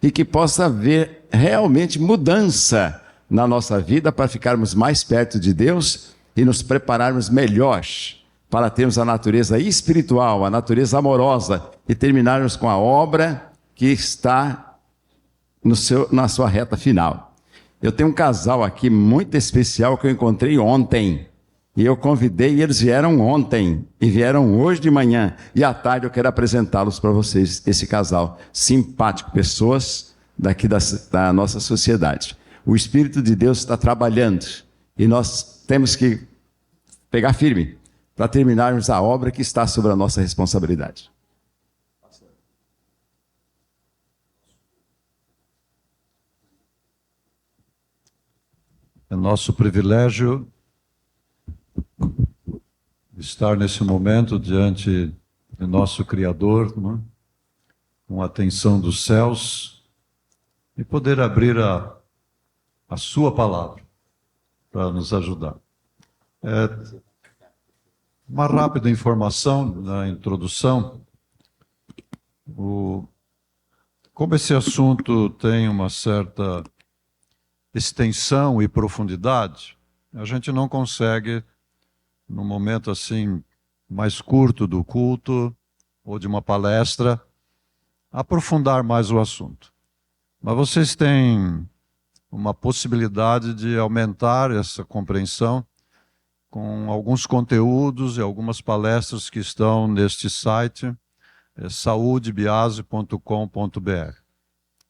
e que possa haver realmente mudança na nossa vida para ficarmos mais perto de Deus e nos prepararmos melhor para termos a natureza espiritual, a natureza amorosa e terminarmos com a obra que está na sua reta final. Eu tenho um casal aqui muito especial que eu encontrei ontem. E eu convidei e eles vieram ontem. E vieram hoje de manhã. E à tarde eu quero apresentá-los para vocês, esse casal simpático. Pessoas daqui da nossa sociedade. O Espírito de Deus está trabalhando. E nós temos que pegar firme para terminarmos a obra que está sobre a nossa responsabilidade. É nosso privilégio estar nesse momento diante de nosso Criador, né? Com a atenção dos céus, e poder abrir a sua palavra para nos ajudar. Uma rápida informação na introdução. Como esse assunto tem uma certa extensão e profundidade, a gente não consegue, num momento assim mais curto do culto ou de uma palestra, aprofundar mais o assunto. Mas vocês têm uma possibilidade de aumentar essa compreensão com alguns conteúdos e algumas palestras que estão neste site, saudebiase.com.br.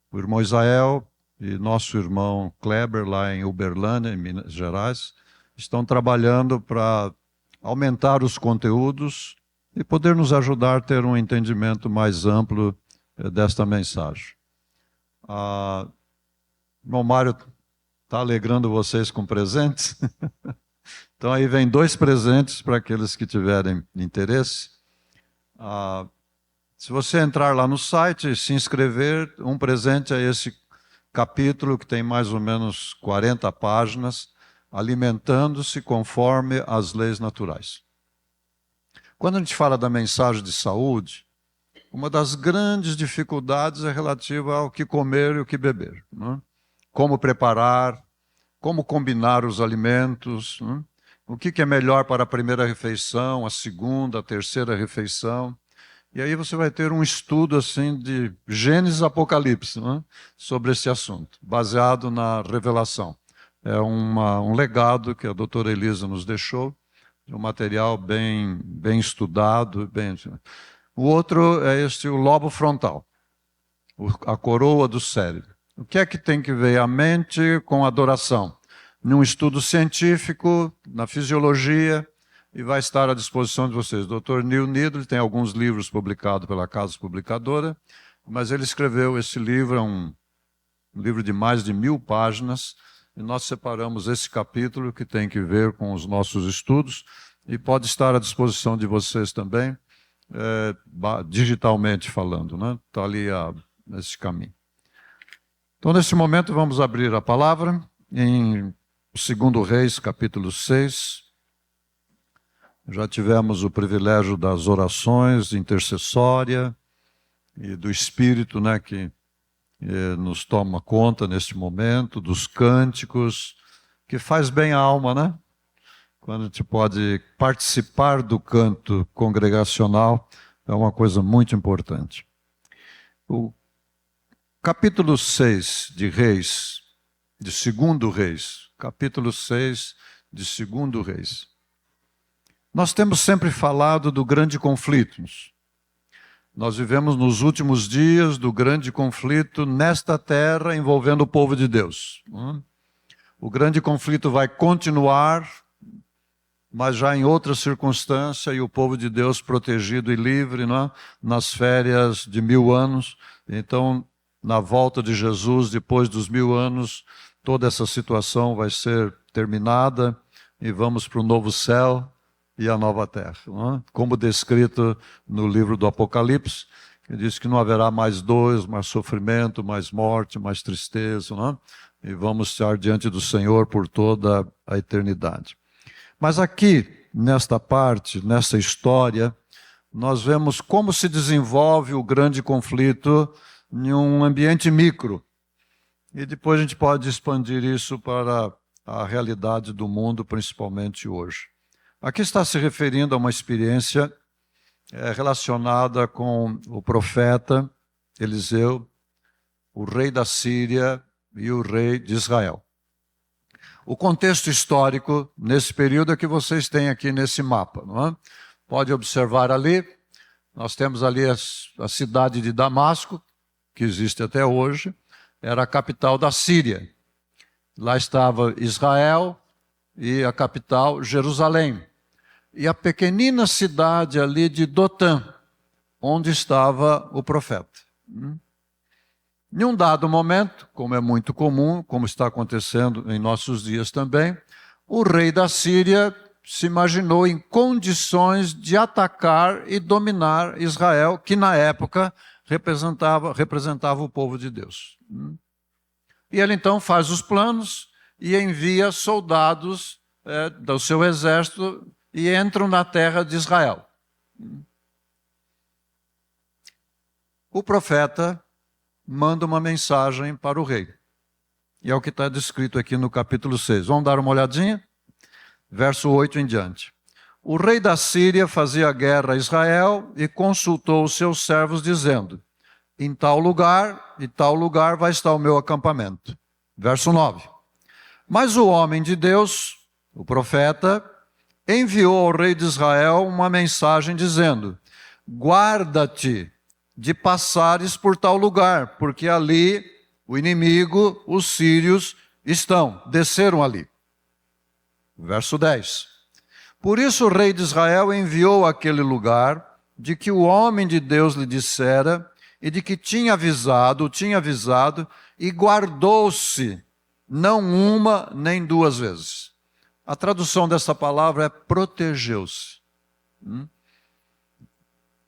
O irmão Israel e nosso irmão Kleber, lá em Uberlândia, em Minas Gerais, estão trabalhando para aumentar os conteúdos e poder nos ajudar a ter um entendimento mais amplo desta mensagem. O irmão Mário está alegrando vocês com presentes? Então aí vem 2 presentes para aqueles que tiverem interesse. Se você entrar lá no site e se inscrever, um presente é esse capítulo que tem mais ou menos 40 páginas, alimentando-se conforme as leis naturais. Quando a gente fala da mensagem de saúde, uma das grandes dificuldades é relativa ao que comer e o que beber, né? Como preparar, como combinar os alimentos, né? O que é melhor para a primeira refeição, a segunda, a terceira refeição. E aí você vai ter um estudo assim de Gênesis e Apocalipse, né, sobre esse assunto, baseado na revelação. É um legado que a doutora Elisa nos deixou, de um material bem estudado. O outro é o lobo frontal, a coroa do cérebro. O que é que tem que ver a mente com a adoração? Num estudo científico, na fisiologia, e vai estar à disposição de vocês. O Dr. Neil Needle tem alguns livros publicados pela Casa Publicadora, mas ele escreveu esse livro, é um livro de mais de 1000 páginas, e nós separamos esse capítulo que tem que ver com os nossos estudos, e pode estar à disposição de vocês também, digitalmente falando, né? Está ali nesse caminho. Então, nesse momento, vamos abrir a palavra em 2 Reis, capítulo 6. Já tivemos o privilégio das orações intercessória e do Espírito, né, que nos toma conta neste momento, dos cânticos, que faz bem à alma, né? Quando a gente pode participar do canto congregacional, é uma coisa muito importante. O capítulo 6 de Reis, de 2 Reis, capítulo 6 de 2 Reis. Nós temos sempre falado do grande conflito. Nós vivemos nos últimos dias do grande conflito nesta terra envolvendo o povo de Deus. O grande conflito vai continuar, mas já em outra circunstância, e o povo de Deus protegido e livre, não? Nas férias de 1000 anos. Então, na volta de Jesus, depois dos 1000 anos, toda essa situação vai ser terminada e vamos para o novo céu e a nova terra, não é? Como descrito no livro do Apocalipse, que diz que não haverá mais dores, mais sofrimento, mais morte, mais tristeza, não é? E vamos estar diante do Senhor por toda a eternidade. Mas aqui, nesta parte, nessa história, nós vemos como se desenvolve o grande conflito em um ambiente micro. E depois a gente pode expandir isso para a realidade do mundo, principalmente hoje. Aqui está se referindo a uma experiência relacionada com o profeta Eliseu, o rei da Síria e o rei de Israel. O contexto histórico nesse período é que vocês têm aqui nesse mapa, não é? Pode observar ali, nós temos ali a cidade de Damasco, que existe até hoje, era a capital da Síria. Lá estava Israel e a capital Jerusalém. E a pequenina cidade ali de Dotã, onde estava o profeta. Em um dado momento, como é muito comum, como está acontecendo em nossos dias também, o rei da Síria se imaginou em condições de atacar e dominar Israel, que na época representava o povo de Deus. E ele então faz os planos e envia soldados do seu exército e entram na terra de Israel. O profeta manda uma mensagem para o rei. E é o que está descrito aqui no capítulo 6. Vamos dar uma olhadinha? Verso 8 em diante. O rei da Síria fazia guerra a Israel e consultou os seus servos, dizendo: em tal lugar e tal lugar vai estar o meu acampamento. Verso 9. Mas o homem de Deus, o profeta, enviou ao rei de Israel uma mensagem dizendo: guarda-te de passares por tal lugar, porque ali o inimigo, os sírios, desceram ali. Verso 10. Por isso o rei de Israel enviou àquele lugar, de que o homem de Deus lhe dissera, e de que tinha avisado, e guardou-se, não uma nem duas vezes. A tradução dessa palavra é protegeu-se.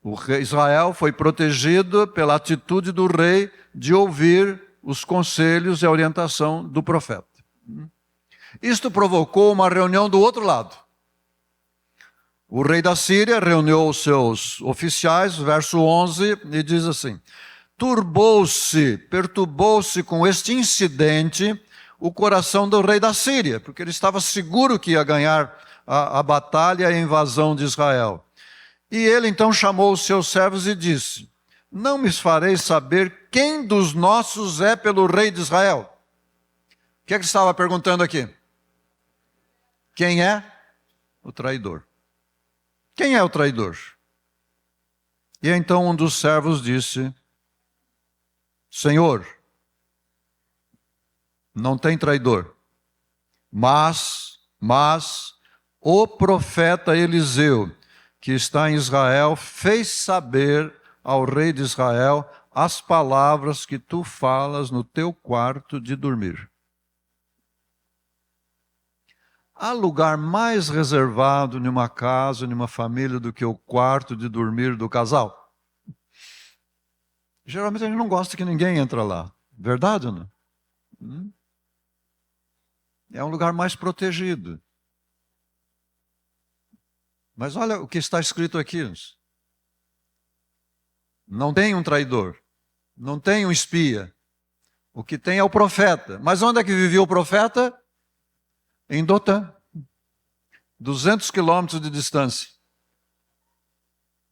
O rei Israel foi protegido pela atitude do rei de ouvir os conselhos e a orientação do profeta. Isto provocou uma reunião do outro lado. O rei da Síria reuniu os seus oficiais, verso 11, e diz assim: perturbou-se com este incidente o coração do rei da Síria, porque ele estava seguro que ia ganhar a batalha e a invasão de Israel. E ele então chamou os seus servos e disse: não me fareis saber quem dos nossos é pelo rei de Israel? O que é que estava perguntando aqui? Quem é? O traidor. Quem é o traidor? E então um dos servos disse: Senhor, não tem traidor, mas o profeta Eliseu, que está em Israel, fez saber ao rei de Israel as palavras que tu falas no teu quarto de dormir. Há lugar mais reservado em uma casa, em uma família, do que o quarto de dormir do casal? Geralmente a gente não gosta que ninguém entre lá. Verdade ou não? É um lugar mais protegido. Mas olha o que está escrito aqui. Não tem um traidor, não tem um espia. O que tem é o profeta. Mas onde é que vivia o profeta? Em Dotã. 200 quilômetros de distância.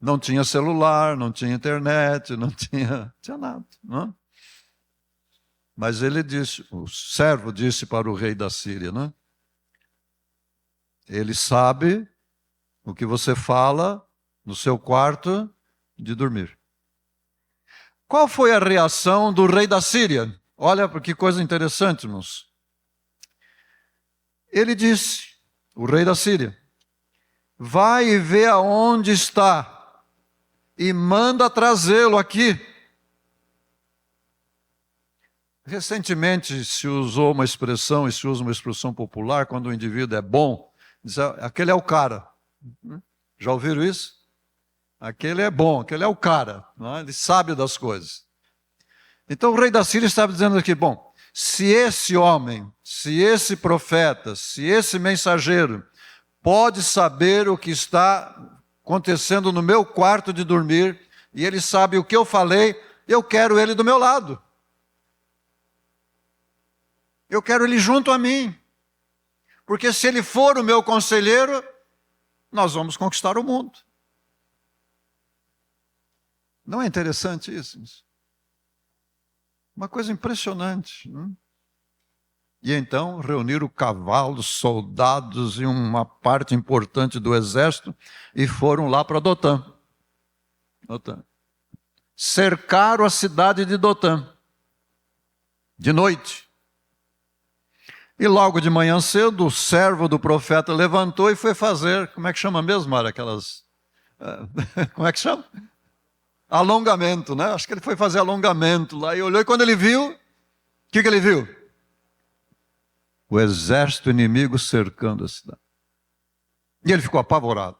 Não tinha celular, não tinha internet, não tinha nada. Não? Mas ele disse, o servo disse para o rei da Síria, não? Ele sabe o que você fala no seu quarto de dormir. Qual foi a reação do rei da Síria? Olha que coisa interessante, irmãos. Ele disse, o rei da Síria: vai e vê aonde está e manda trazê-lo aqui. Recentemente se usou uma expressão, e se usa uma expressão popular, quando o indivíduo é bom, diz, aquele é o cara. Já ouviram isso? Aquele é bom, aquele é o cara, não é? Ele sabe das coisas. Então o rei da Síria estava dizendo aqui, bom, se esse homem, se esse profeta, se esse mensageiro pode saber o que está acontecendo no meu quarto de dormir, e ele sabe o que eu falei, Eu quero ele do meu lado. Eu quero ele junto a mim. Porque se ele for o meu conselheiro, nós vamos conquistar o mundo. Não é interessante isso? Uma coisa impressionante, não? E então reuniram cavalos, soldados e uma parte importante do exército e foram lá para Dotã. Cercaram a cidade de Dotã, de noite. E logo de manhã cedo, o servo do profeta levantou e foi fazer, como é que chama mesmo, Mara? Aquelas, como é que chama? Alongamento, né? Acho que ele foi fazer alongamento lá e olhou, e quando ele viu, o que ele viu? O exército inimigo cercando a cidade. E ele ficou apavorado.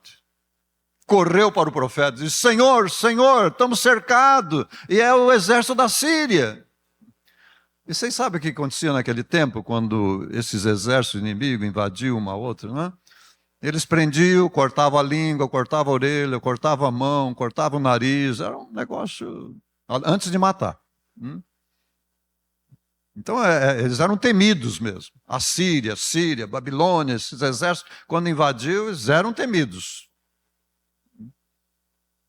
Correu para o profeta e disse: Senhor, Senhor, estamos cercados, e é o exército da Síria. E vocês sabem o que acontecia naquele tempo, quando esses exércitos inimigos invadiam uma outra, né? Eles prendiam, cortavam a língua, cortavam a orelha, cortavam a mão, cortavam o nariz, era um negócio antes de matar. Então, eles eram temidos mesmo. A Síria, Babilônia, esses exércitos, quando invadiu, eles eram temidos.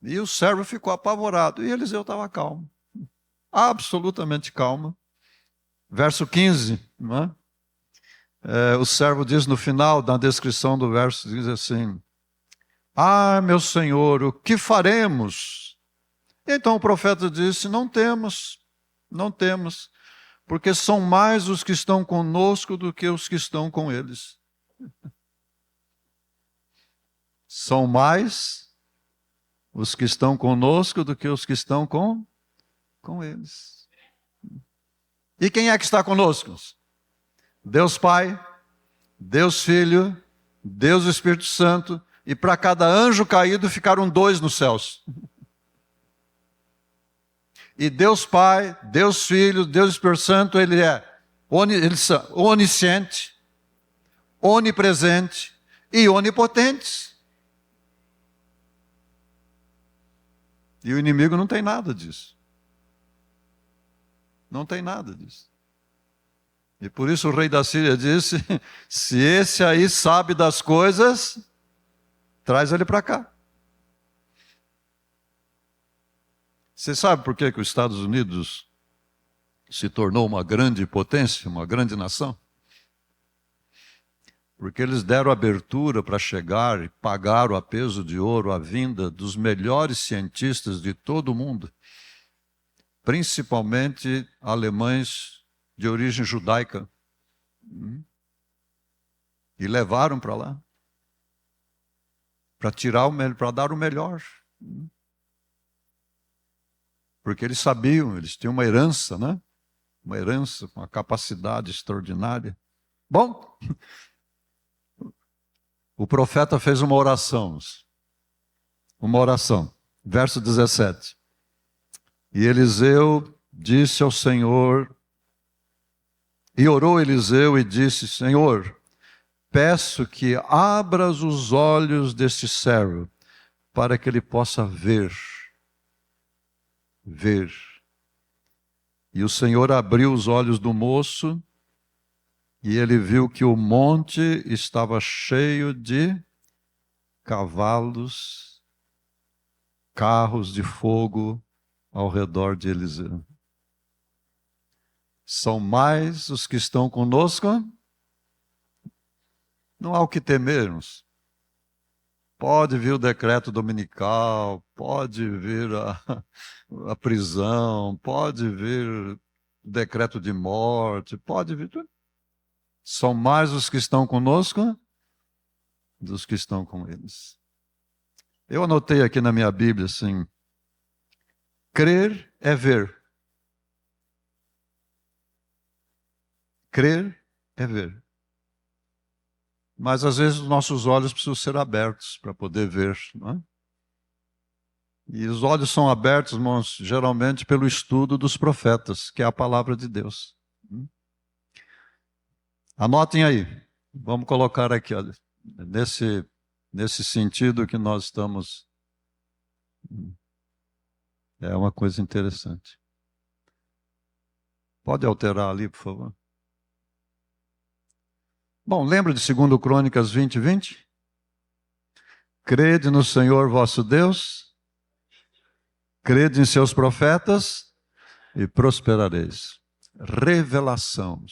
E o servo ficou apavorado. E Eliseu estava calmo. Absolutamente calmo. Verso 15, não é? O servo diz no final, na descrição do verso, diz assim: Ah, meu Senhor, o que faremos? E então o profeta disse: Não temos, porque são mais os que estão conosco do que os que estão com eles. São mais os que estão conosco do que os que estão com eles. E quem é que está conosco? Deus Pai, Deus Filho, Deus Espírito Santo, e para cada anjo caído ficaram 2 nos céus. E Deus Pai, Deus Filho, Deus Espírito Santo, eles são onisciente, onipresente e onipotente. E o inimigo não tem nada disso. Não tem nada disso. E por isso o rei da Síria disse: se esse aí sabe das coisas, traz ele para cá. Você sabe por que os Estados Unidos se tornou uma grande potência, uma grande nação? Porque eles deram abertura para chegar e pagaram a peso de ouro a vinda dos melhores cientistas de todo o mundo, principalmente alemães de origem judaica. E levaram para lá, para dar o melhor. Porque eles sabiam, eles tinham uma herança, né? Uma herança com uma capacidade extraordinária. Bom, o profeta fez uma oração. Verso 17. E Eliseu disse ao Senhor, e orou Eliseu e disse: Senhor, peço que abras os olhos deste servo, para que ele possa ver. E o Senhor abriu os olhos do moço, e ele viu que o monte estava cheio de cavalos, carros de fogo ao redor de Eliseu. São mais os que estão conosco? Não há o que temermos. Pode vir o decreto dominical, pode vir a prisão, pode vir o decreto de morte, pode vir tudo. São mais os que estão conosco dos que estão com eles. Eu anotei aqui na minha Bíblia assim: crer é ver. Crer é ver. Mas às vezes os nossos olhos precisam ser abertos para poder ver, não é? E os olhos são abertos, irmãos, geralmente pelo estudo dos profetas, que é a palavra de Deus. Anotem aí. Vamos colocar aqui, olha, nesse sentido que nós estamos. É uma coisa interessante. Pode alterar ali, por favor. Bom, lembra de 2 Crônicas 20:20? Crede no Senhor vosso Deus, crede em seus profetas e prosperareis. Revelação.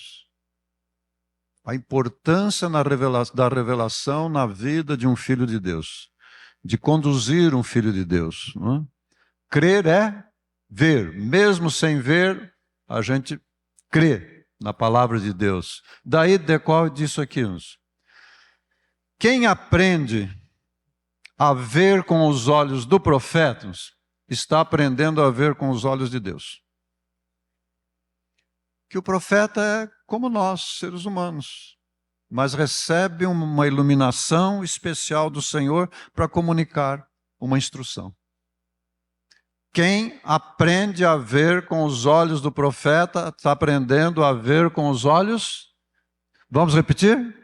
A importância da revelação na vida de um filho de Deus, de conduzir um filho de Deus. Não é? Crer é ver, mesmo sem ver, a gente crê na palavra de Deus. Daí decorre disso aqui. Quem aprende a ver com os olhos do profeta, está aprendendo a ver com os olhos de Deus. Que o profeta é como nós, seres humanos, mas recebe uma iluminação especial do Senhor para comunicar uma instrução. Quem aprende a ver com os olhos do profeta, está aprendendo a ver com os olhos. Vamos repetir?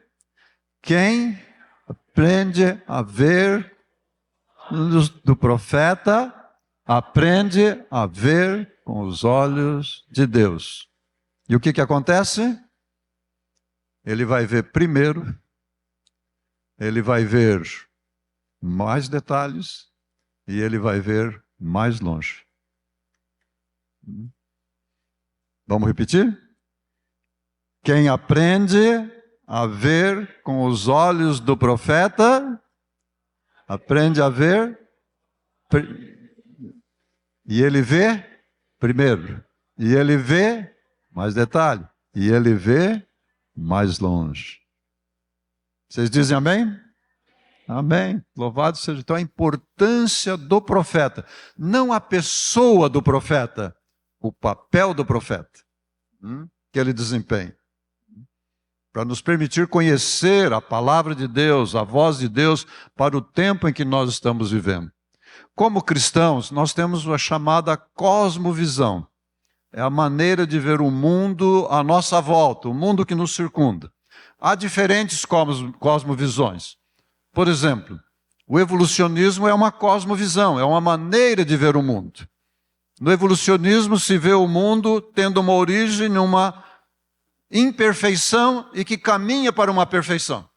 Quem aprende a ver do profeta, aprende a ver com os olhos de Deus. E o que acontece? Ele vai ver primeiro, ele vai ver mais detalhes e ele vai ver mais longe. Vamos repetir? Quem aprende a ver com os olhos do profeta, aprende a ver e ele vê primeiro, e ele vê mais detalhe, e ele vê mais longe. Vocês dizem amém? Amém. Louvado seja então a importância do profeta. Não a pessoa do profeta, o papel do profeta que ele desempenha. Para nos permitir conhecer a palavra de Deus, a voz de Deus, para o tempo em que nós estamos vivendo. Como cristãos, nós temos a chamada cosmovisão. É a maneira de ver o mundo à nossa volta, o mundo que nos circunda. Há diferentes cosmovisões. Por exemplo, o evolucionismo é uma cosmovisão, é uma maneira de ver o mundo. No evolucionismo se vê o mundo tendo uma origem numa imperfeição e que caminha para uma perfeição.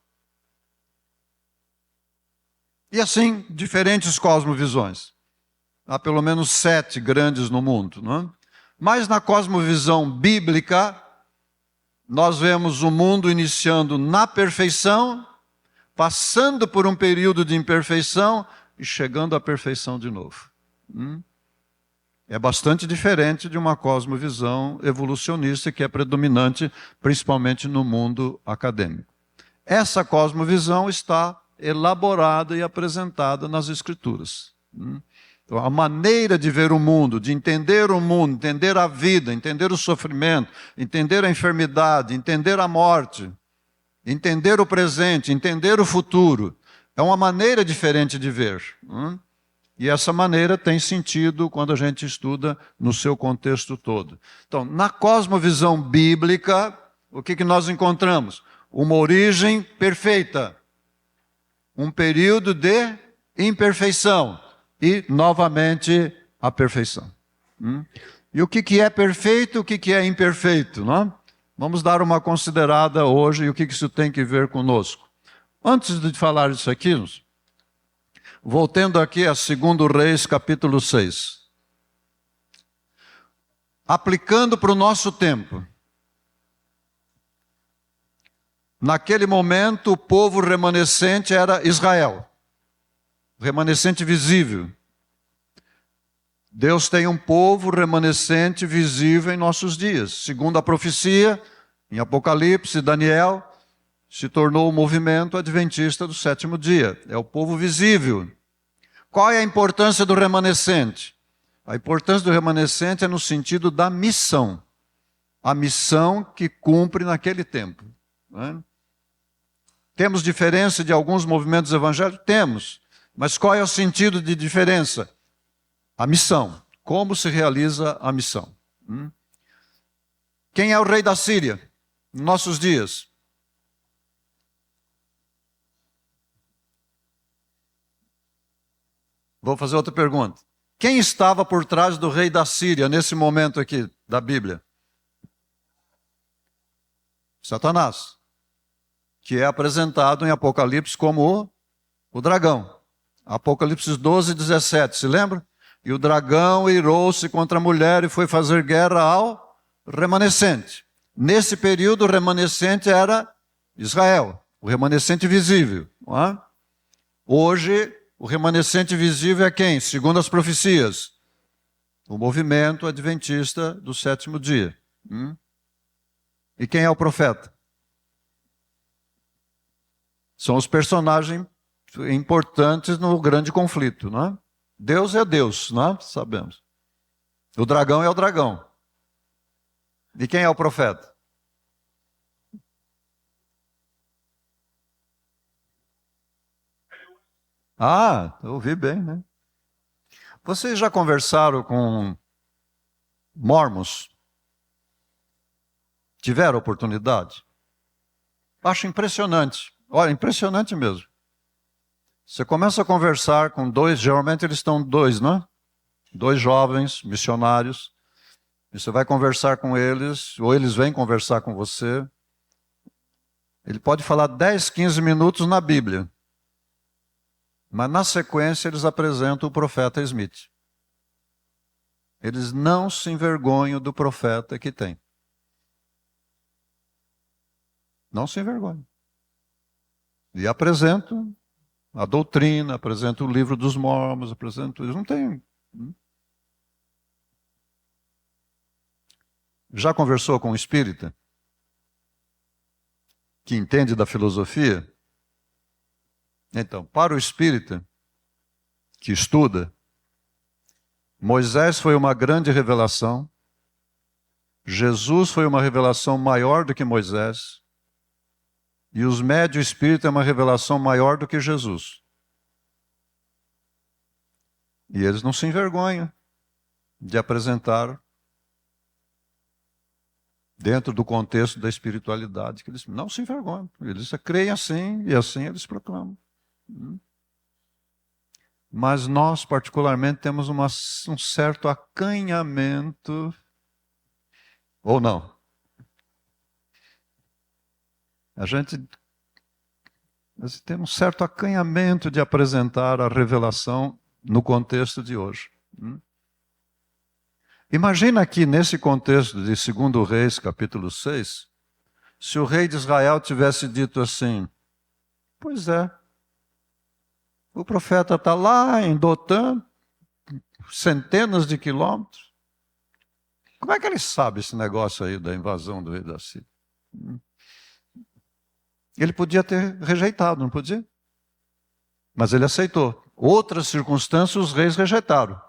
E assim, diferentes cosmovisões. Há pelo menos 7 grandes no mundo, não é? Mas na cosmovisão bíblica, nós vemos o mundo iniciando na perfeição, passando por um período de imperfeição e chegando à perfeição de novo. É bastante diferente de uma cosmovisão evolucionista que é predominante principalmente no mundo acadêmico. Essa cosmovisão está elaborada e apresentada nas Escrituras. Então, a maneira de ver o mundo, de entender o mundo, entender a vida, entender o sofrimento, entender a enfermidade, entender a morte, entender o presente, entender o futuro, é uma maneira diferente de ver. E essa maneira tem sentido quando a gente estuda no seu contexto todo. Então, na cosmovisão bíblica, o que nós encontramos? Uma origem perfeita, um período de imperfeição e, novamente, a perfeição. E o que é perfeito, o que é imperfeito? Não? Vamos dar uma considerada hoje e o que isso tem que ver conosco. Antes de falar disso aqui, voltando aqui a 2 Reis, capítulo 6. Aplicando para o nosso tempo. Naquele momento, o povo remanescente era Israel. Remanescente visível. Deus tem um povo remanescente visível em nossos dias. Segundo a profecia, em Apocalipse, Daniel, se tornou o movimento adventista do 7º dia. É o povo visível. Qual é a importância do remanescente? A importância do remanescente é no sentido da missão. A missão que cumpre naquele tempo. Né? Temos diferença de alguns movimentos evangélicos? Temos. Mas qual é o sentido de diferença? A missão. Como se realiza a missão? Quem é o rei da Síria nos nossos dias? Vou fazer outra pergunta. Quem estava por trás do rei da Síria nesse momento aqui da Bíblia? Satanás, que é apresentado em Apocalipse como o dragão. Apocalipse 12, 17, se lembra? E o dragão irou-se contra a mulher e foi fazer guerra ao remanescente. Nesse período, o remanescente era Israel, o remanescente visível. Não é? Hoje, o remanescente visível é quem? Segundo as profecias, o movimento adventista do sétimo dia. E quem é o profeta? São os personagens importantes no grande conflito, não é? Deus é Deus, não é? Sabemos. O dragão é o dragão. E quem é o profeta? Ah, eu ouvi bem, né? Vocês já conversaram com mormons? Tiveram oportunidade? Acho impressionante. Olha, impressionante mesmo. Você começa a conversar com dois, geralmente eles estão dois, não é? Dois jovens missionários. E você vai conversar com eles, ou eles vêm conversar com você. Ele pode falar 10, 15 minutos na Bíblia. Mas na sequência eles apresentam o profeta Smith. Eles não se envergonham do profeta que tem. Não se envergonham. E apresentam a doutrina, apresentam o livro dos mormons, apresentam... Eles não têm... Já conversou com um espírita que entende da filosofia? Então, para o espírita que estuda, Moisés foi uma grande revelação, Jesus foi uma revelação maior do que Moisés, e os médios espíritas é uma revelação maior do que Jesus. E eles não se envergonham de apresentar dentro do contexto da espiritualidade, que eles não se envergonham. Eles creem assim, e assim eles proclamam. Mas nós, particularmente, temos um certo acanhamento, ou não? A gente tem um certo acanhamento de apresentar a revelação no contexto de hoje. Imagina aqui, nesse contexto de 2 Reis, capítulo 6, se o rei de Israel tivesse dito assim, pois é, o profeta está lá em Dotã, centenas de quilômetros. Como é que ele sabe esse negócio aí da invasão do rei da Síria? Ele podia ter rejeitado, não podia? Mas ele aceitou. Outras circunstâncias, os reis rejeitaram.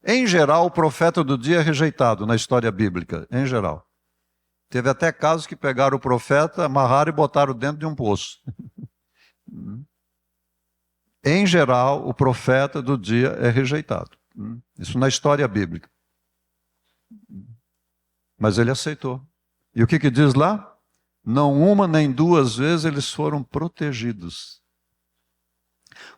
Em geral, o profeta do dia é rejeitado na história bíblica, em geral. Teve até casos que pegaram o profeta, amarraram e botaram dentro de um poço. Em geral, o profeta do dia é rejeitado. Isso na história bíblica. Mas ele aceitou. E o que diz lá? Não uma nem duas vezes eles foram protegidos.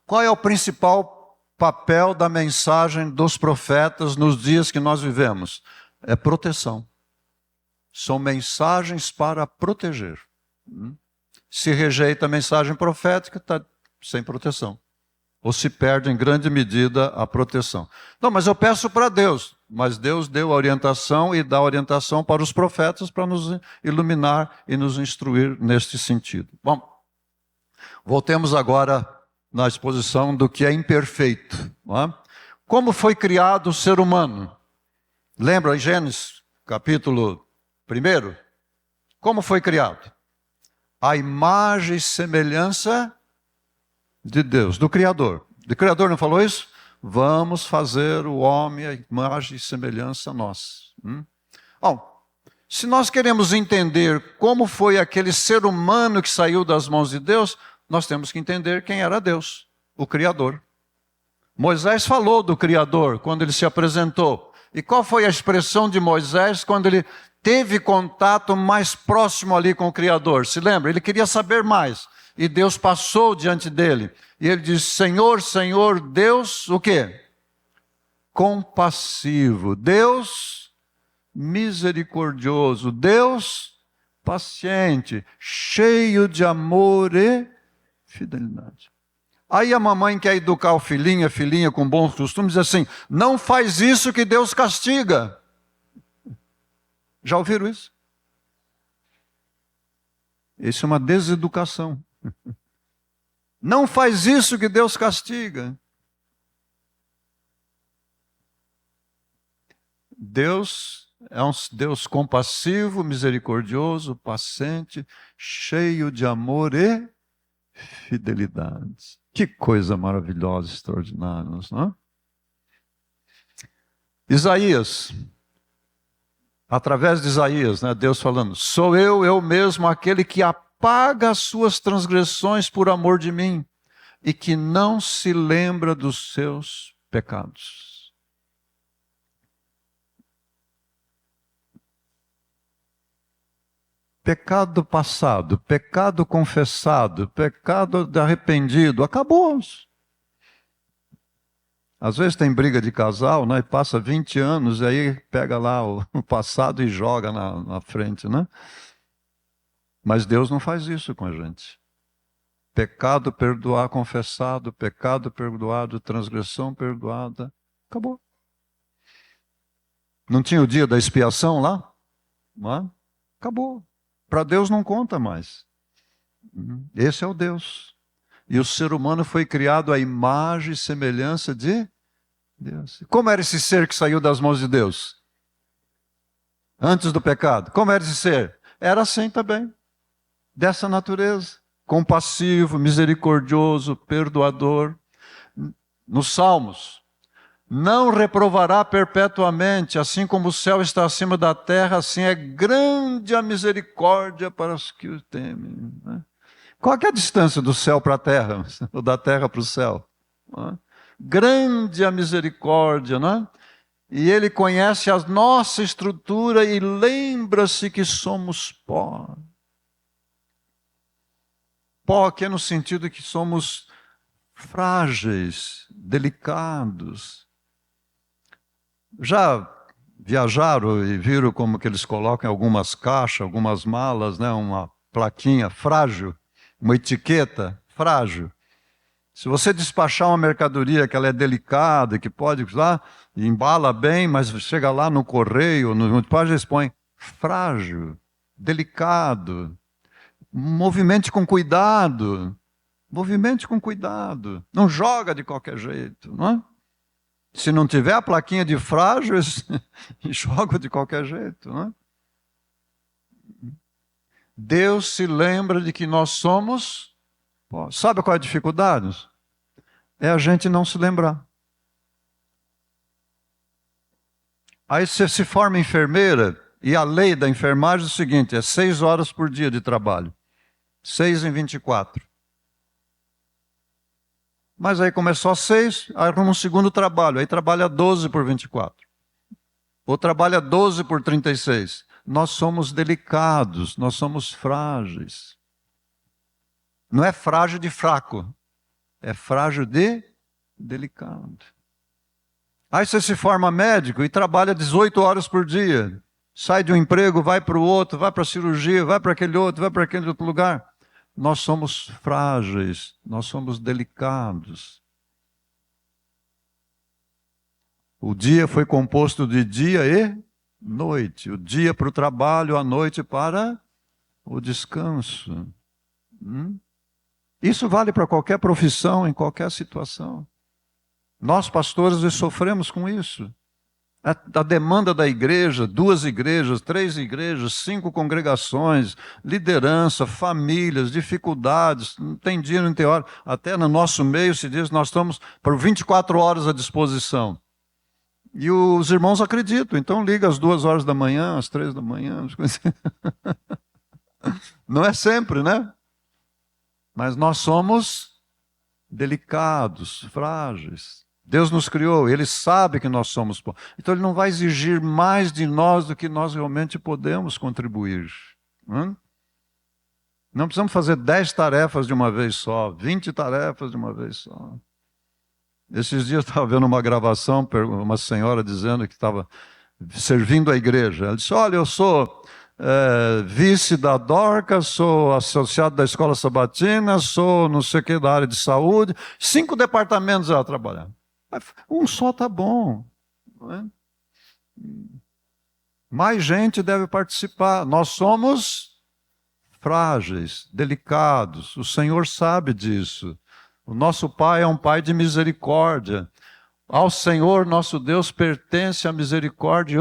Qual é o principal papel da mensagem dos profetas nos dias que nós vivemos? É proteção. São mensagens para proteger. Se rejeita a mensagem profética, está sem proteção. Ou se perde em grande medida a proteção. Não, mas eu peço para Deus. Mas Deus deu a orientação e dá orientação para os profetas para nos iluminar e nos instruir neste sentido. Bom, voltemos agora na exposição do que é imperfeito. Não é? Como foi criado o ser humano? Lembra em Gênesis, capítulo 1? Como foi criado? A imagem e semelhança de Deus, do Criador. O Criador não falou isso? Vamos fazer o homem a imagem e semelhança a nós. Bom, se nós queremos entender como foi aquele ser humano que saiu das mãos de Deus, nós temos que entender quem era Deus, o Criador. Moisés falou do Criador quando ele se apresentou. E qual foi a expressão de Moisés quando ele teve contato mais próximo ali com o Criador? Se lembra? Ele queria saber mais. E Deus passou diante dele. E ele disse, Senhor, Senhor, Deus, o quê? Compassivo. Deus misericordioso. Deus paciente, cheio de amor e fidelidade. Aí a mamãe quer educar o filhinho, a filhinha com bons costumes, diz assim: não faz isso que Deus castiga. Já ouviram isso? Isso é uma deseducação. Não faz isso que Deus castiga. Deus é um Deus compassivo, misericordioso, paciente, cheio de amor e fidelidade. Que coisa maravilhosa, extraordinária, não é? Isaías, através de Isaías, né, Deus falando: sou eu mesmo aquele que apaga as suas transgressões por amor de mim e que não se lembra dos seus pecados. Pecado passado, pecado confessado, pecado arrependido, acabou. Às vezes tem briga de casal, né, e passa 20 anos, e aí pega lá o passado e joga na frente, né? Mas Deus não faz isso com a gente. Pecado perdoar, confessado, pecado perdoado, transgressão perdoada, acabou. Não tinha o dia da expiação lá? Não é? Acabou. Para Deus não conta mais. Esse é o Deus. E o ser humano foi criado à imagem e semelhança de Deus. Como era esse ser que saiu das mãos de Deus? Antes do pecado. Como era esse ser? Era assim também. Dessa natureza. Compassivo, misericordioso, perdoador. Nos Salmos: não reprovará perpetuamente, assim como o céu está acima da terra, assim é grande a misericórdia para os que o temem. Qual é a distância do céu para a terra, ou da terra para o céu? Grande a misericórdia, não é? E ele conhece a nossa estrutura e lembra-se que somos pó. Pó aqui é no sentido que somos frágeis, delicados. Já viajaram e viram como que eles colocam em algumas caixas, algumas malas, né, uma plaquinha frágil, uma etiqueta frágil. Se você despachar uma mercadoria que ela é delicada, que pode lá, embala bem, mas chega lá no correio, no despachante, eles põem frágil, delicado, movimente com cuidado, não joga de qualquer jeito, não é? Se não tiver a plaquinha de frágil, joga de qualquer jeito, não é? Deus se lembra de que nós somos. Sabe qual é a dificuldade? É a gente não se lembrar. Aí você se forma enfermeira, e a lei da enfermagem é o seguinte: é 6 horas por dia de trabalho. 6 em 24. Mas aí começou às 6, arruma um segundo trabalho, aí trabalha 12 por 24. Ou trabalha 12 por 36. Nós somos delicados, nós somos frágeis. Não é frágil de fraco, é frágil de delicado. Aí você se forma médico e trabalha 18 horas por dia. Sai de um emprego, vai para o outro, vai para a cirurgia, vai para aquele outro, vai para aquele outro lugar. Nós somos frágeis, nós somos delicados. O dia foi composto de dia e noite. O dia para o trabalho, a noite para o descanso. Isso vale para qualquer profissão, em qualquer situação. Nós, pastores, sofremos com isso. A demanda da igreja, 2 igrejas, 3 igrejas, 5 congregações, liderança, famílias, dificuldades, não tem dia, não tem hora. Até no nosso meio se diz que nós estamos por 24 horas à disposição. E os irmãos acreditam, então liga às 2 horas da manhã, às 3 da manhã. Não é sempre, né? Mas nós somos delicados, frágeis. Deus nos criou, Ele sabe que nós somos pó. Então Ele não vai exigir mais de nós do que nós realmente podemos contribuir. Não precisamos fazer 10 tarefas de uma vez só, 20 tarefas de uma vez só. Esses dias eu estava vendo uma gravação, uma senhora dizendo que estava servindo a igreja. Ela disse: olha, eu sou vice da Dorcas, sou associado da Escola Sabatina, sou não sei o que da área de saúde. 5 departamentos ela trabalhava. Um só está bom. Não é? Mais gente deve participar. Nós somos frágeis, delicados. O Senhor sabe disso. O nosso Pai é um Pai de misericórdia. Ao Senhor, nosso Deus, pertence a misericórdia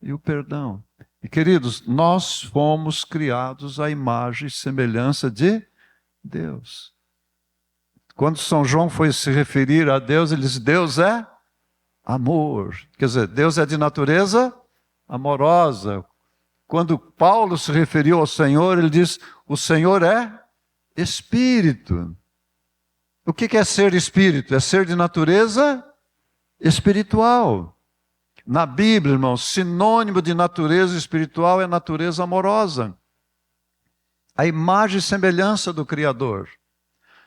e o perdão. E, queridos, nós fomos criados à imagem e semelhança de Deus. Quando São João foi se referir a Deus, ele disse, Deus é amor. Quer dizer, Deus é de natureza amorosa. Quando Paulo se referiu ao Senhor, ele diz, o Senhor é Espírito. O que é ser Espírito? É ser de natureza espiritual. Na Bíblia, irmãos, sinônimo de natureza espiritual é natureza amorosa. A imagem e semelhança do Criador.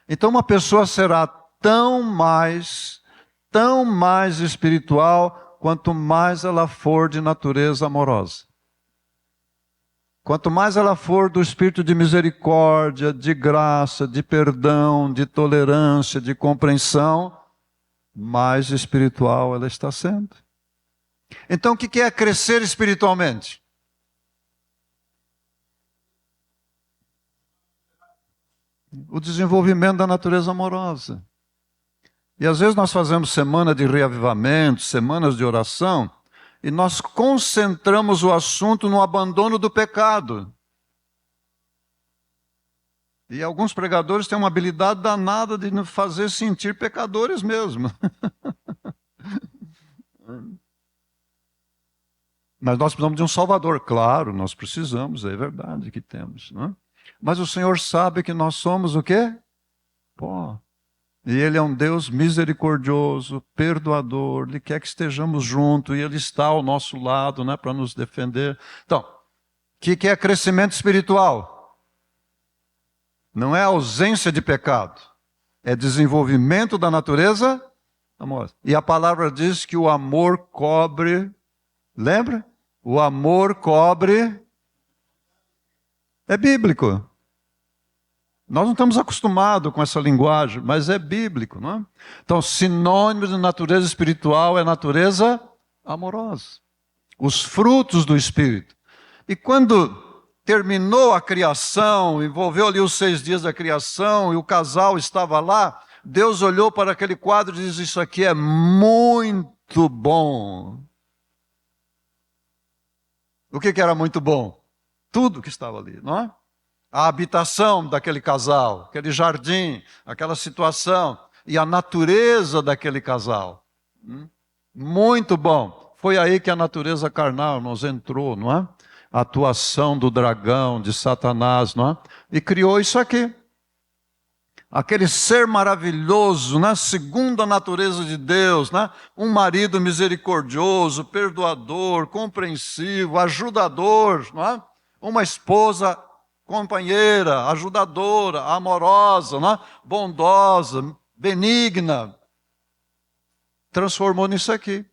Então uma pessoa será tão mais espiritual, quanto mais ela for de natureza amorosa. Quanto mais ela for do espírito de misericórdia, de graça, de perdão, de tolerância, de compreensão, mais espiritual ela está sendo. Então o que é crescer espiritualmente? O desenvolvimento da natureza amorosa. E às vezes nós fazemos semana de reavivamento, semanas de oração, e nós concentramos o assunto no abandono do pecado. E alguns pregadores têm uma habilidade danada de nos fazer sentir pecadores mesmo. Mas nós precisamos de um Salvador, claro, nós precisamos, é verdade que temos. Não é? Mas o Senhor sabe que nós somos o quê? Pó. E Ele é um Deus misericordioso, perdoador, Ele quer que estejamos juntos, e Ele está ao nosso lado, né, para nos defender. Então, o que é crescimento espiritual? Não é ausência de pecado, é desenvolvimento da natureza amorosa. E a palavra diz que o amor cobre, lembra? O amor cobre, é bíblico. Nós não estamos acostumados com essa linguagem, mas é bíblico, não é? Então, sinônimo de natureza espiritual é natureza amorosa. Os frutos do Espírito. E quando terminou a criação, envolveu ali os 6 dias da criação, e o casal estava lá, Deus olhou para aquele quadro e disse, isso aqui é muito bom. O que era muito bom? Tudo que estava ali, não é? A habitação daquele casal, aquele jardim, aquela situação e a natureza daquele casal. Muito bom. Foi aí que a natureza carnal nos entrou, não é? A atuação do dragão, de Satanás, não é? E criou isso aqui. Aquele ser maravilhoso, né? Segundo a natureza de Deus, né? Um marido misericordioso, perdoador, compreensivo, ajudador, não é? Uma esposa companheira, ajudadora, amorosa, né? Bondosa, benigna. Transformou nisso aqui.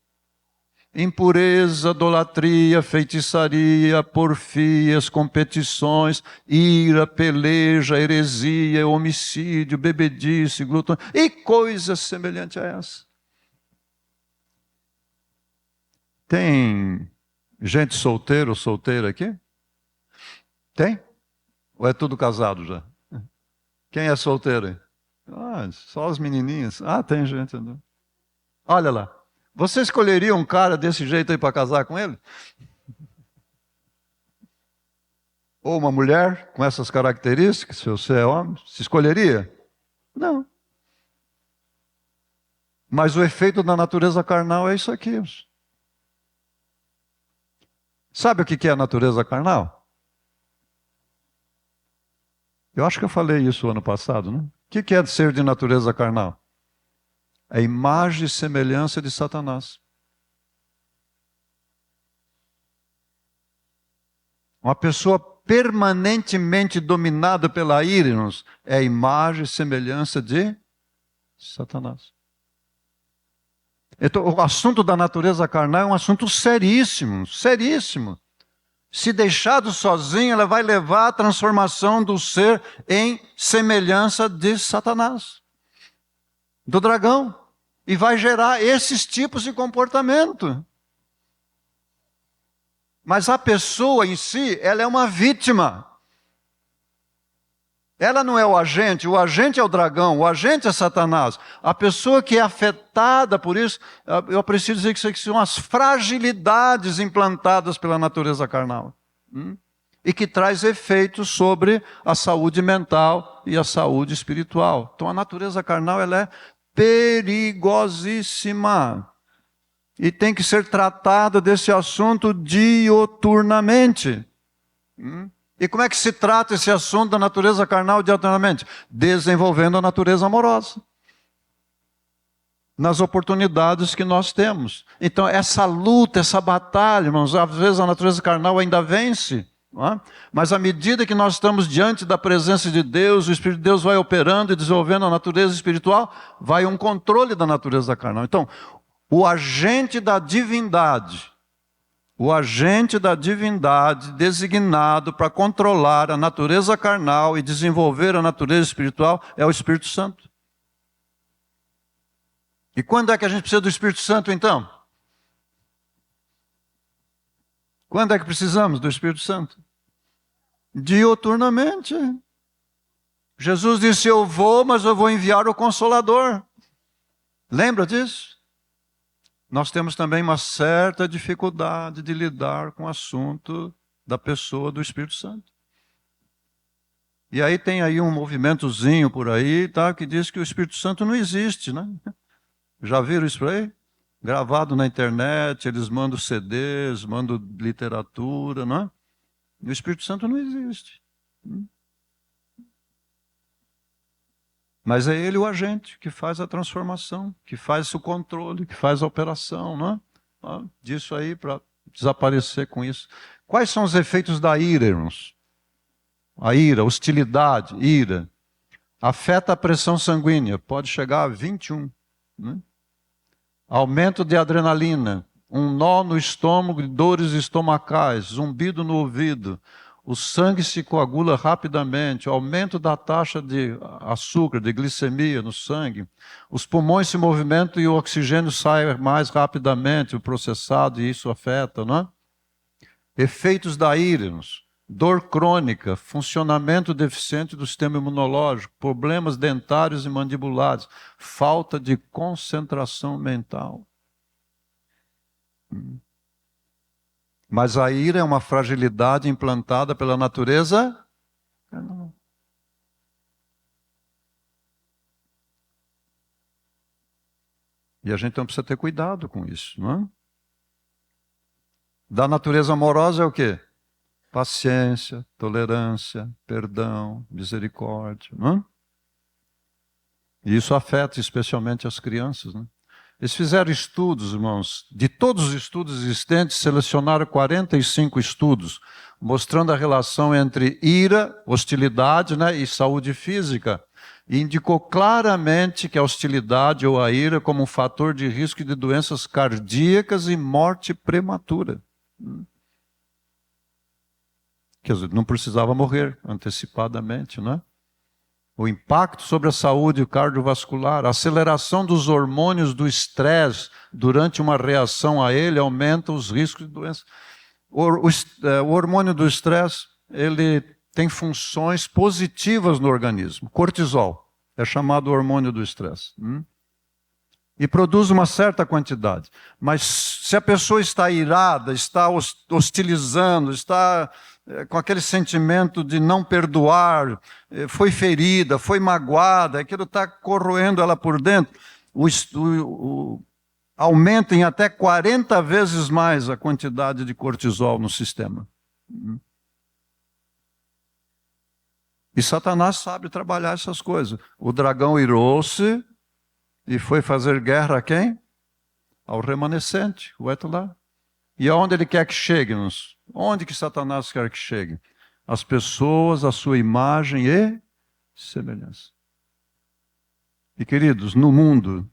Impureza, idolatria, feitiçaria, porfias, competições, ira, peleja, heresia, homicídio, bebedice, glutão e coisas semelhantes a essa. Tem gente solteira ou solteira aqui? Tem? Ou é tudo casado já? Quem é solteiro aí? Só as menininhas. Tem gente. Né? Olha lá. Você escolheria um cara desse jeito aí para casar com ele? Ou uma mulher com essas características, se você é homem? Se escolheria? Não. Mas o efeito da natureza carnal é isso aqui. Sabe o que é a natureza carnal? Eu acho que eu falei isso ano passado, né? O que é ser de natureza carnal? A imagem e semelhança de Satanás. Uma pessoa permanentemente dominada pela ira é a imagem e semelhança de Satanás. Então, o assunto da natureza carnal é um assunto seríssimo, seríssimo. Se deixado sozinho, ela vai levar à transformação do ser em semelhança de Satanás, do dragão. E vai gerar esses tipos de comportamento. Mas a pessoa em si, ela é uma vítima. Ela não é o agente é o dragão, o agente é Satanás. A pessoa que é afetada por isso, eu preciso dizer que isso são as fragilidades implantadas pela natureza carnal. E que traz efeitos sobre a saúde mental e a saúde espiritual. Então a natureza carnal, ela é perigosíssima. E tem que ser tratada desse assunto dioturnamente. E como é que se trata esse assunto da natureza carnal dioturnamente? Desenvolvendo a natureza amorosa. Nas oportunidades que nós temos. Então, essa luta, essa batalha, irmãos, às vezes a natureza carnal ainda vence. Não é? Mas à medida que nós estamos diante da presença de Deus, o Espírito de Deus vai operando e desenvolvendo a natureza espiritual, vai um controle da natureza carnal. Então, o agente da divindade designado para controlar a natureza carnal e desenvolver a natureza espiritual é o Espírito Santo. E quando é que a gente precisa do Espírito Santo, então? Quando é que precisamos do Espírito Santo? Dioturnamente. Jesus disse, eu vou, mas eu vou enviar o Consolador. Lembra disso? Nós temos também uma certa dificuldade de lidar com o assunto da pessoa do Espírito Santo. E aí tem aí um movimentozinho por aí, tá, que diz que o Espírito Santo não existe, né? Já viram isso por aí? Gravado na internet, eles mandam CDs, mandam literatura, não é? E o Espírito Santo não existe. Mas é ele o agente que faz a transformação, que faz o controle, que faz a operação, não é? Disso aí para desaparecer com isso. Quais são os efeitos da ira, irmãos? A ira, hostilidade, ira. Afeta a pressão sanguínea, pode chegar a 21. Né? Aumento de adrenalina, um nó no estômago, dores estomacais, zumbido no ouvido. O sangue se coagula rapidamente, aumento da taxa de açúcar, de glicemia no sangue. Os pulmões se movimentam e o oxigênio sai mais rapidamente, o processado, e isso afeta, não é? Efeitos da ira, dor crônica, funcionamento deficiente do sistema imunológico, problemas dentários e mandibulares, falta de concentração mental. Mas a ira é uma fragilidade implantada pela natureza carnal. E a gente então precisa ter cuidado com isso, não é? Da natureza amorosa é o quê? Paciência, tolerância, perdão, misericórdia, não é? E isso afeta especialmente as crianças, né? Eles fizeram estudos, irmãos, de todos os estudos existentes, selecionaram 45 estudos, mostrando a relação entre ira, hostilidade, né, e saúde física. E indicou claramente que a hostilidade ou a ira como um fator de risco de doenças cardíacas e morte prematura. Quer dizer, não precisava morrer antecipadamente, né? O impacto sobre a saúde cardiovascular, a aceleração dos hormônios do estresse durante uma reação a ele aumenta os riscos de doença. O hormônio do estresse, ele tem funções positivas no organismo. Cortisol é chamado hormônio do estresse. E produz uma certa quantidade. Mas se a pessoa está irada, está hostilizando, está com aquele sentimento de não perdoar, foi ferida, foi magoada, aquilo está corroendo ela por dentro, aumenta em até 40 vezes mais a quantidade de cortisol no sistema. E Satanás sabe trabalhar essas coisas. O dragão irou-se e foi fazer guerra a quem? Ao remanescente, o Etelá. E aonde ele quer que chegue-nos? Onde que Satanás quer que chegue? As pessoas, a sua imagem e semelhança. E queridos, no mundo,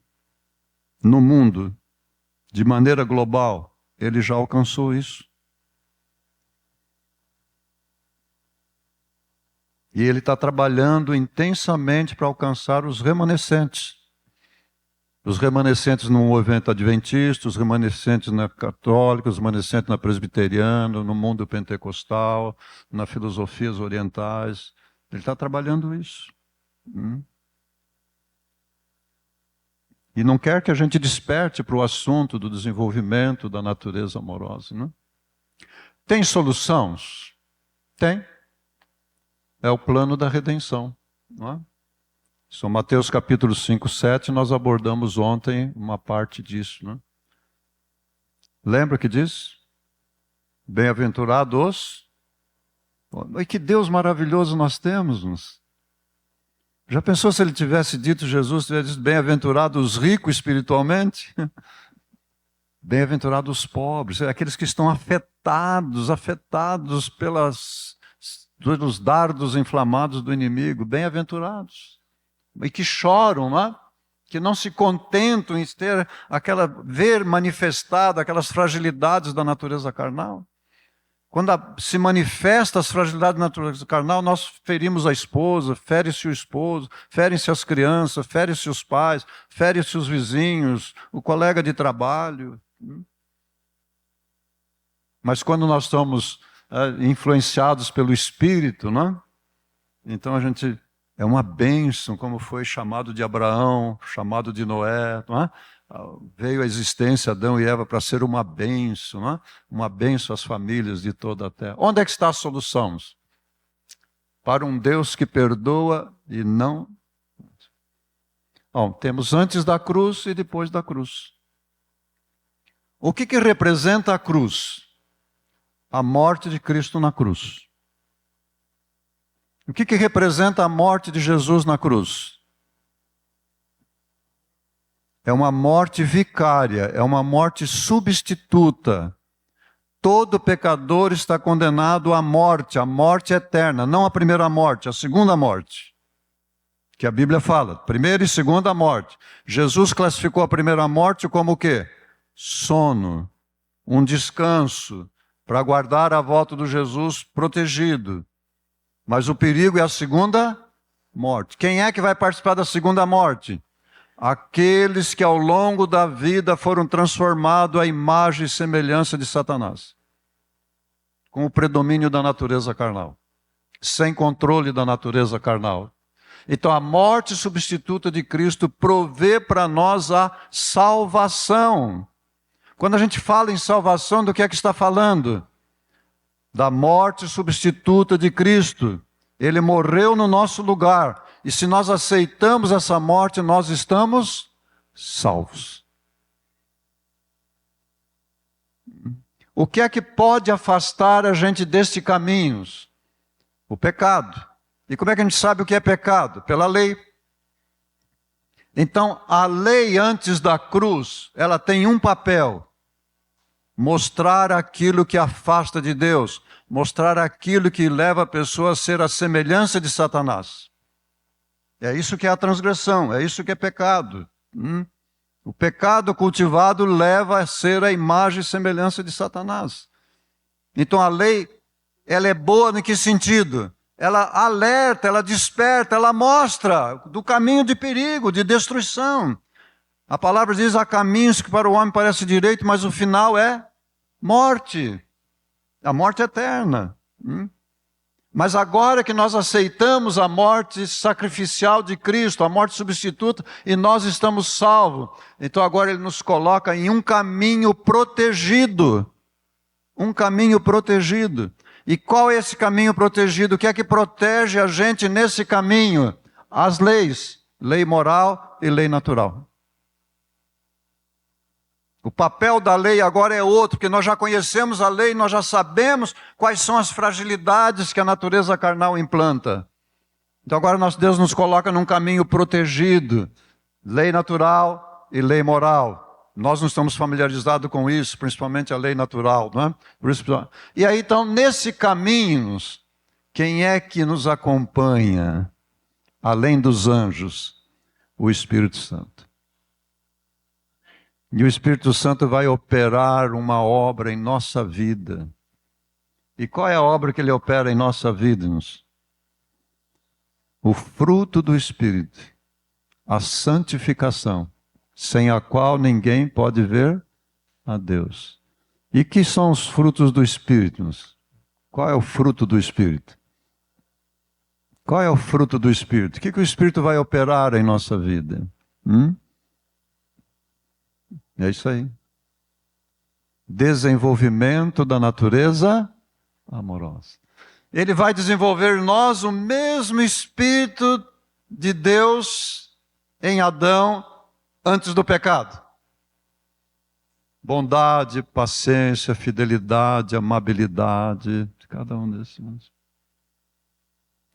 de maneira global, ele já alcançou isso. E Ele está trabalhando intensamente para alcançar os remanescentes. Os remanescentes no movimento adventista, os remanescentes na católica, os remanescentes na presbiteriana, no mundo pentecostal, nas filosofias orientais. Ele está trabalhando isso. E não quer que a gente desperte para o assunto do desenvolvimento da natureza amorosa. Não? Tem soluções? Tem. É o plano da redenção. Não é? São Mateus capítulo 5, 7, nós abordamos ontem uma parte disso. Não é? Lembra que diz? Bem-aventurados. E que Deus maravilhoso nós temos. Já pensou se ele tivesse dito, Jesus tivesse dito, bem-aventurados os ricos espiritualmente? Bem-aventurados os pobres, aqueles que estão afetados pelos dardos inflamados do inimigo, bem-aventurados. E que choram, não é? Que não se contentam em ter ver manifestada aquelas fragilidades da natureza carnal. Quando se manifesta as fragilidades da natureza carnal, nós ferimos a esposa, fere-se o esposo, ferem-se as crianças, ferem-se os pais, ferem-se os vizinhos, o colega de trabalho. Mas quando nós estamos influenciados pelo Espírito, não é? Então a gente é uma bênção, como foi chamado de Abraão, chamado de Noé, não é? Veio à existência Adão e Eva para ser uma bênção, não é? Uma bênção às famílias de toda a terra. Onde é que está a solução? Para um Deus que perdoa e não... Bom, temos antes da cruz e depois da cruz. O que representa a cruz? A morte de Cristo na cruz. O que representa a morte de Jesus na cruz? É uma morte vicária, é uma morte substituta. Todo pecador está condenado à morte, a morte eterna, não a primeira morte, a segunda morte. Que a Bíblia fala, primeira e segunda morte. Jesus classificou a primeira morte como o quê? Sono, um descanso, para aguardar a volta do Jesus protegido. Mas o perigo é a segunda morte. Quem é que vai participar da segunda morte? Aqueles que ao longo da vida foram transformados à imagem e semelhança de Satanás, com o predomínio da natureza carnal, sem controle da natureza carnal. Então a morte substituta de Cristo provê para nós a salvação. Quando a gente fala em salvação, do que é que está falando? Da morte substituta de Cristo. Ele morreu no nosso lugar. E se nós aceitamos essa morte, nós estamos salvos. O que é que pode afastar a gente deste caminho? O pecado. E como é que a gente sabe o que é pecado? Pela lei. Então, a lei antes da cruz, ela tem um papel. Mostrar aquilo que afasta de Deus. Mostrar aquilo que leva a pessoa a ser a semelhança de Satanás. É isso que é a transgressão, é isso que é pecado. O pecado cultivado leva a ser a imagem e semelhança de Satanás. Então a lei, ela é boa em que sentido? Ela alerta, ela desperta, ela mostra do caminho de perigo, de destruição. A palavra diz, há caminhos que para o homem parece direito, mas o final é morte. A morte eterna. Mas agora que nós aceitamos a morte sacrificial de Cristo, a morte substituta, e nós estamos salvos, então agora Ele nos coloca em um caminho protegido. Um caminho protegido. E qual é esse caminho protegido? O que é que protege a gente nesse caminho? As leis. Lei moral e lei natural. O papel da lei agora é outro, porque nós já conhecemos a lei, nós já sabemos quais são as fragilidades que a natureza carnal implanta. Então agora Deus nos coloca num caminho protegido, lei natural e lei moral. Nós não estamos familiarizados com isso, principalmente a lei natural, não é? Por isso, e aí então, nesse caminho, quem é que nos acompanha, além dos anjos? O Espírito Santo. E o Espírito Santo vai operar uma obra em nossa vida. E qual é a obra que Ele opera em nossa vida? o fruto do Espírito, a santificação, sem a qual ninguém pode ver a Deus. E que são os frutos do Espírito? Qual é o fruto do Espírito? Qual é o fruto do Espírito? O que o Espírito vai operar em nossa vida? É isso aí. Desenvolvimento da natureza amorosa. Ele vai desenvolver em nós o mesmo Espírito de Deus em Adão antes do pecado. Bondade, paciência, fidelidade, amabilidade, cada um desses.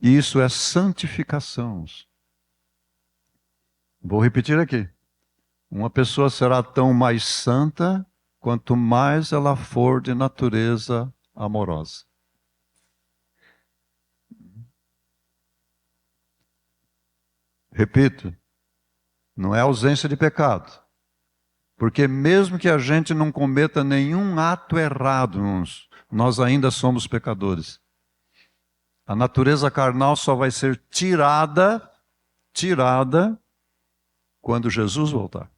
E isso é santificação. Vou repetir aqui. Uma pessoa será tão mais santa quanto mais ela for de natureza amorosa. Repito, não é ausência de pecado. Porque mesmo que a gente não cometa nenhum ato errado, nós ainda somos pecadores. A natureza carnal só vai ser tirada quando Jesus voltar.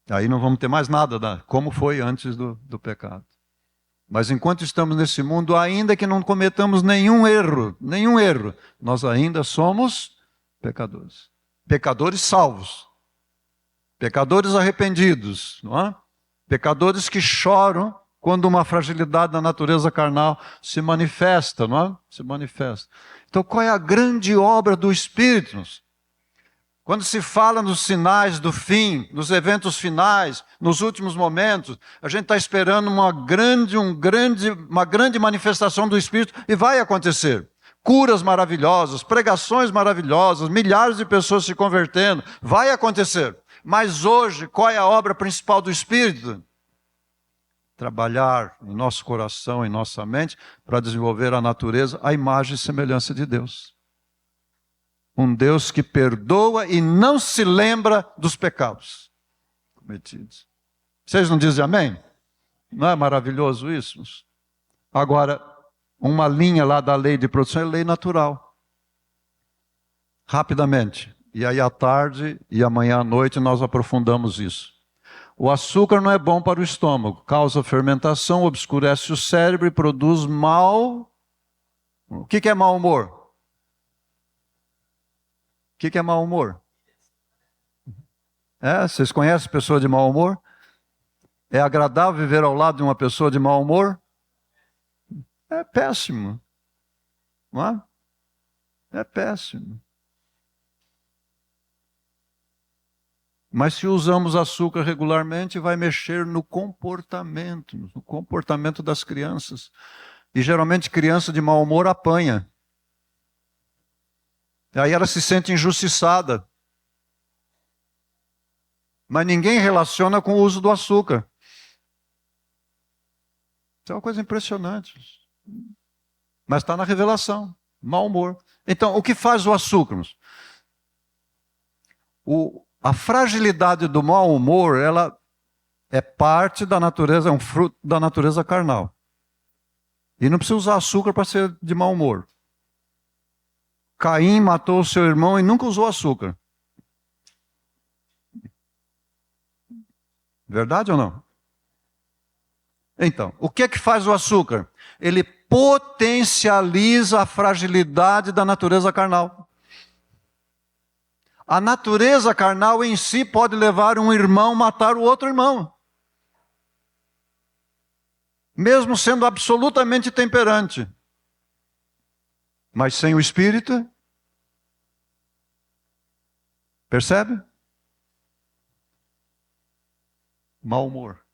Aí não vamos ter mais nada como foi antes do pecado. Mas enquanto estamos nesse mundo, ainda que não cometamos nenhum erro, nós ainda somos pecadores. Pecadores salvos. Pecadores arrependidos, não é? Pecadores que choram quando uma fragilidade da natureza carnal se manifesta, não é? Se manifesta. Então, qual é a grande obra do Espírito? Quando se fala nos sinais do fim, nos eventos finais, nos últimos momentos, a gente está esperando uma grande manifestação do Espírito e vai acontecer. Curas maravilhosas, pregações maravilhosas, milhares de pessoas se convertendo, vai acontecer. Mas hoje, qual é a obra principal do Espírito? Trabalhar em nosso coração, em nossa mente, para desenvolver a natureza, a imagem e semelhança de Deus. Um Deus que perdoa e não se lembra dos pecados cometidos. Vocês não dizem amém? Não é maravilhoso isso? Agora, uma linha lá da lei de produção é lei natural. Rapidamente. E aí à tarde e amanhã à noite nós aprofundamos isso. O açúcar não é bom para o estômago. Causa fermentação, obscurece o cérebro e produz mal... O que é mau humor? O que é mau humor? Vocês conhecem pessoa de mau humor? É agradável viver ao lado de uma pessoa de mau humor? É péssimo. Não é? É péssimo. Mas se usamos açúcar regularmente, vai mexer no comportamento das crianças. E geralmente criança de mau humor apanha. Aí ela se sente injustiçada. Mas ninguém relaciona com o uso do açúcar. Isso é uma coisa impressionante. Mas está na revelação. Mau humor. Então, o que faz o açúcar? A fragilidade do mau humor, ela é parte da natureza, é um fruto da natureza carnal. E não precisa usar açúcar para ser de mau humor. Caim matou o seu irmão e nunca usou açúcar. Verdade ou não? Então, o que é que faz o açúcar? Ele potencializa a fragilidade da natureza carnal. A natureza carnal em si pode levar um irmão a matar o outro irmão. Mesmo sendo absolutamente temperante. Mas sem o Espírito, percebe? Mau humor.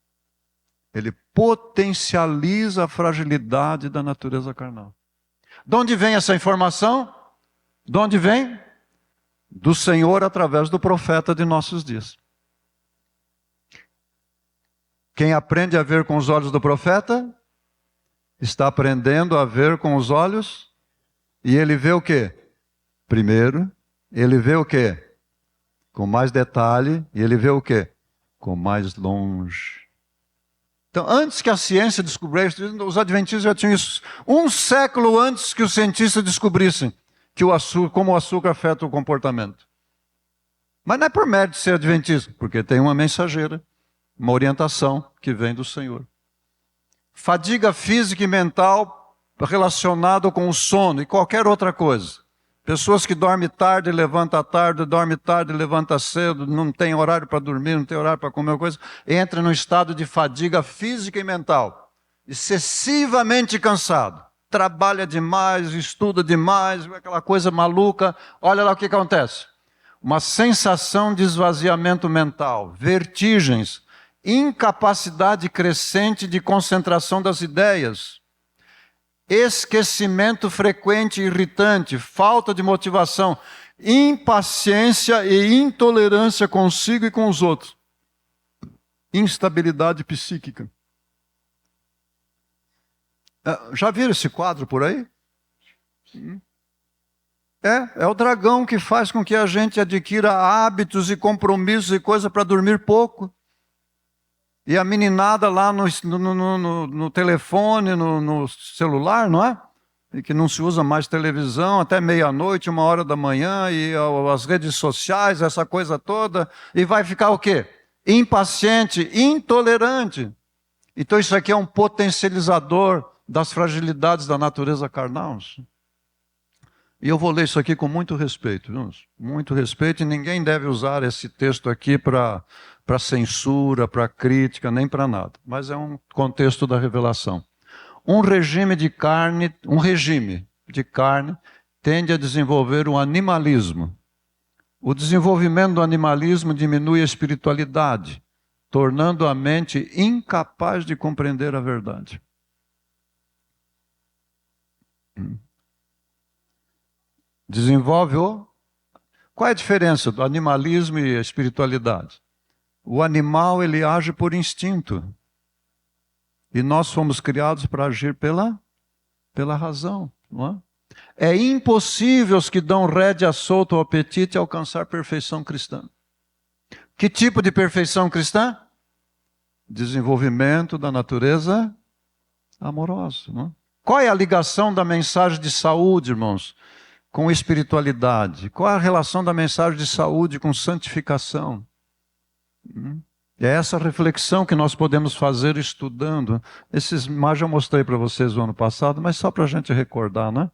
Ele potencializa a fragilidade da natureza carnal. De onde vem essa informação? De onde vem? Do Senhor através do profeta de nossos dias. Quem aprende a ver com os olhos do profeta, está aprendendo a ver com os olhos. E ele vê o quê? Primeiro, ele vê o quê? Com mais detalhe. E ele vê o quê? Com mais longe. Então, antes que a ciência descobrisse, os adventistas já tinham isso. Um século antes que os cientistas descobrissem que como o açúcar afeta o comportamento. Mas não é por mérito de ser adventista, porque tem uma mensageira, uma orientação que vem do Senhor. Fadiga física e mental relacionada com o sono e qualquer outra coisa. Pessoas que dormem tarde, levantam tarde, dormem tarde, levantam cedo, não tem horário para dormir, não tem horário para comer coisa, entra num estado de fadiga física e mental, excessivamente cansado, trabalha demais, estuda demais, aquela coisa maluca. Olha lá o que acontece. Uma sensação de esvaziamento mental, vertigens, incapacidade crescente de concentração das ideias, esquecimento frequente e irritante, falta de motivação, impaciência e intolerância consigo e com os outros, instabilidade psíquica. Já viram esse quadro por aí? É o dragão que faz com que a gente adquira hábitos e compromissos e coisa para dormir pouco. E a meninada lá no telefone, no celular, não é? E que não se usa mais televisão até meia-noite, 1h da manhã, e as redes sociais, essa coisa toda, e vai ficar o quê? Impaciente, intolerante. Então isso aqui é um potencializador das fragilidades da natureza carnal. E eu vou ler isso aqui com muito respeito, viu? Muito respeito, e ninguém deve usar esse texto aqui para censura, para crítica, nem para nada. Mas é um contexto da revelação. Um regime de carne tende a desenvolver o animalismo. O desenvolvimento do animalismo diminui a espiritualidade, tornando a mente incapaz de compreender a verdade. Desenvolve Qual é a diferença do animalismo e a espiritualidade? O animal, ele age por instinto. E nós fomos criados para agir pela razão, não é? É impossível os que dão rédea solta ao apetite alcançar perfeição cristã. Que tipo de perfeição cristã? Desenvolvimento da natureza amorosa. Não é? Qual é a ligação da mensagem de saúde, irmãos, com espiritualidade? Qual é a relação da mensagem de saúde com santificação? É essa reflexão que nós podemos fazer estudando. Esses imagens eu mostrei para vocês no ano passado, mas só para a gente recordar, né?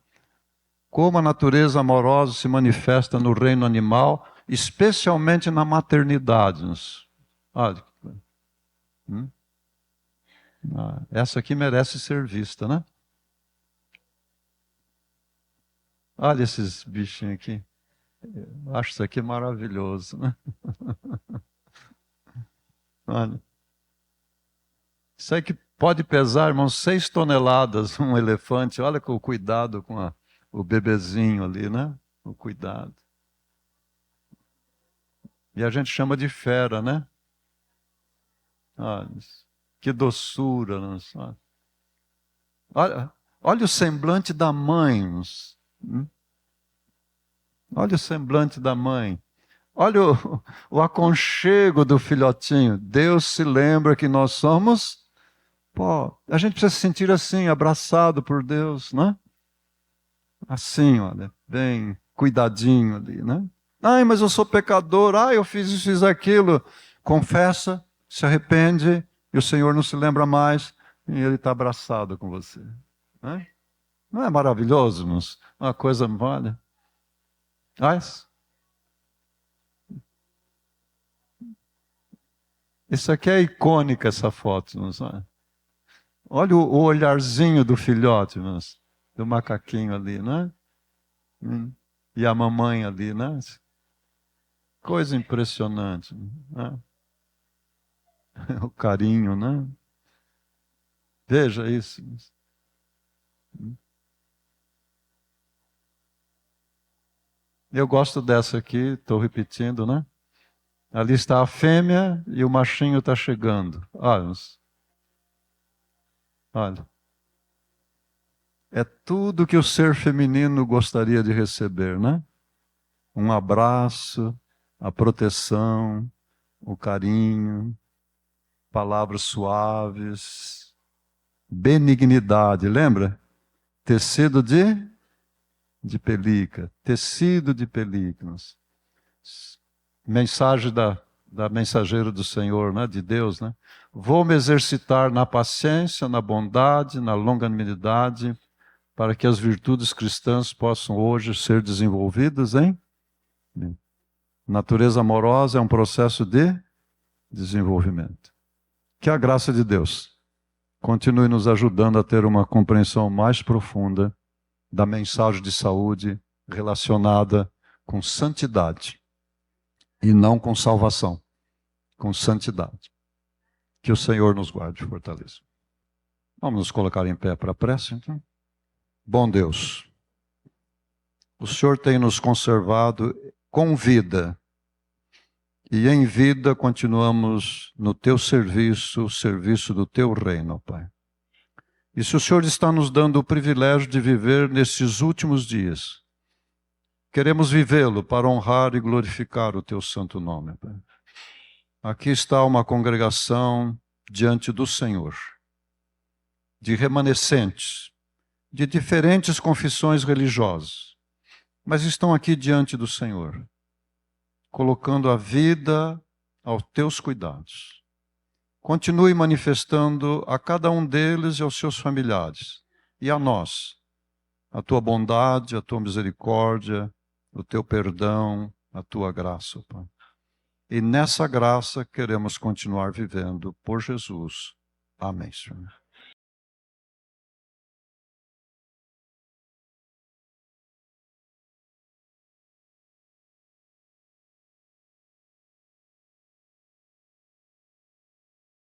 Como a natureza amorosa se manifesta no reino animal, especialmente na maternidade. Olha, essa aqui merece ser vista, né? Olha esses bichinhos aqui. Eu acho isso aqui maravilhoso, né? Olha. Isso aí que pode pesar, irmãos, 6 toneladas um elefante. Olha com o cuidado com o bebezinho ali, né? O cuidado. E a gente chama de fera, né? Olha, que doçura. Olha o semblante da mãe. Olha o semblante da mãe. Olha o aconchego do filhotinho. Deus se lembra que nós somos pó. A gente precisa se sentir assim, abraçado por Deus, né? Assim, olha, bem cuidadinho ali, né? Ai, mas eu sou pecador. Ai, eu fiz isso, fiz aquilo. Confessa, se arrepende, e o Senhor não se lembra mais, e Ele está abraçado com você. Né? Não é maravilhoso, irmãos? Uma coisa, olha. Isso aqui é icônica, essa foto. Olha o olharzinho do filhote, do macaquinho ali, né? E a mamãe ali, né? Coisa impressionante. Né? O carinho, né? Veja isso. Eu gosto dessa aqui, estou repetindo, né? Ali está a fêmea e o machinho está chegando. Olha. É tudo que o ser feminino gostaria de receber, né? Um abraço, a proteção, o carinho. palavras suaves, benignidade, lembra? Tecido de pelica, tecido de pelícanos. Mensagem da mensageira do Senhor, né? De Deus, né? Vou me exercitar na paciência, na bondade, na longanimidade, para que as virtudes cristãs possam hoje ser desenvolvidas em natureza amorosa. É um processo de desenvolvimento. Que a graça de Deus continue nos ajudando a ter uma compreensão mais profunda da mensagem de saúde relacionada com santidade e não com salvação, com santidade. Que o Senhor nos guarde e fortaleça. Vamos nos colocar em pé para a prece, então? Bom Deus, o Senhor tem nos conservado com vida, e em vida continuamos no Teu serviço, o serviço do Teu reino, Pai. E se o Senhor está nos dando o privilégio de viver nesses últimos dias, queremos vivê-lo para honrar e glorificar o Teu santo nome, Pai. Aqui está uma congregação diante do Senhor, de remanescentes, de diferentes confissões religiosas, mas estão aqui diante do Senhor, colocando a vida aos teus cuidados. Continue manifestando a cada um deles e aos seus familiares, e a nós, a tua bondade, a tua misericórdia, o teu perdão, a tua graça, Pai. E nessa graça queremos continuar vivendo por Jesus. Amém, Senhor.